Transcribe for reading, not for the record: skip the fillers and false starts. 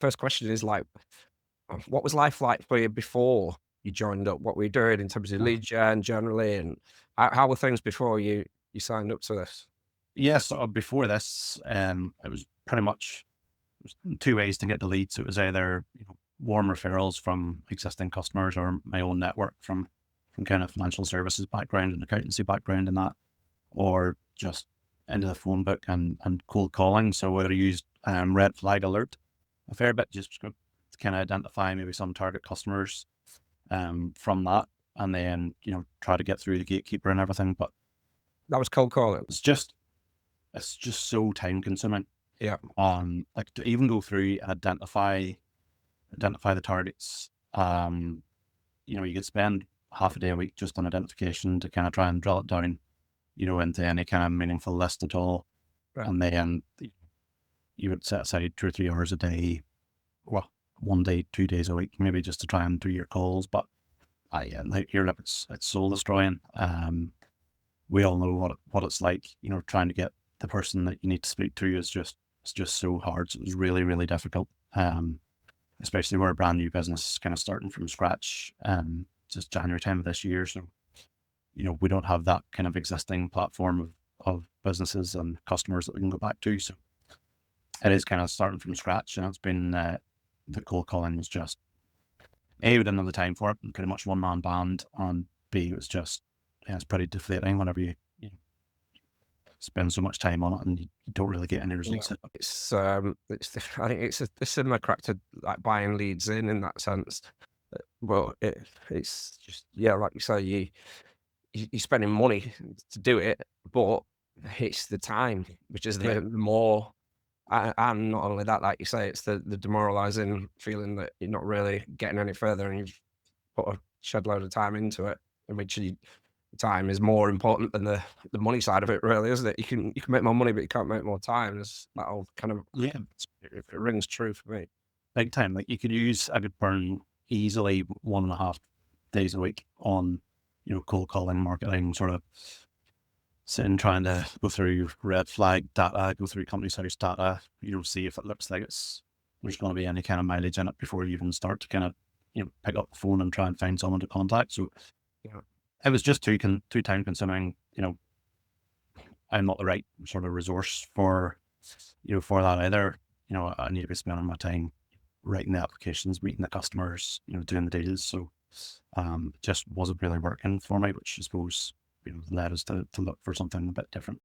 first question is like, what was life like for you before you joined up? What were you doing in terms of Uh, lead gen generally, and how were things before you signed up to this? yes, before this, it was pretty much two ways to get the leads. It was either warm referrals from existing customers or my own network from kind of financial services background and accountancy background and that, or just into the phone book and cold calling. So I used red flag alert a fair bit just to kind of identify maybe some target customers from that, and then try to get through the gatekeeper and everything. But That was cold calling. it's just it's just so time consuming. Yeah. Like to even go through and identify the targets. You could spend half a day a week just on identification to kind of try and drill it down, into any kind of meaningful list at all. Right. And then you would set aside 2 or 3 hours a day, well, one day, 2 days a week, maybe just to try and do your calls. But yeah, like look, it's soul destroying. We all know what it's like, trying to get the person that you need to speak to it's just so hard. So it was really, really difficult. Especially we're a brand new business, kind of starting from scratch, just January time of this year. So, we don't have that kind of existing platform of businesses and customers that we can go back to. So it is kind of starting from scratch, and it's been, the cold calling was just, A, we didn't have the time for it, and pretty much one man band, and B, it was just, yeah, it's pretty deflating whenever you spend so much time on it and you don't really get any Yeah. results. I think it's a similar crack to like buying leads in that sense. Well, it's just, yeah, like you say, you're spending money to do it, but it's the time, which is Yeah. the more, and not only that, like you say, it's the demoralizing feeling that you're not really getting any further and you've put a shed load of time into it, in which time is more important than the money side of it, really, isn't it? You can make more money, but you can't make more time. There's that whole kind of, Yeah. it rings true for me. Big time. Like I could burn easily 1.5 days a week on, cold calling, marketing, sort of sitting trying to go through red flag data, go through company's house data, see if it looks like there's going to be any kind of mileage in it before you even start to kind of, pick up the phone and try and find someone to contact. So Yeah. it was just too time consuming. I'm not the right sort of resource for that either. I need to be spending my time writing the applications, meeting the customers, doing the deals. So it just wasn't really working for me, which I suppose, led us to look for something a bit different.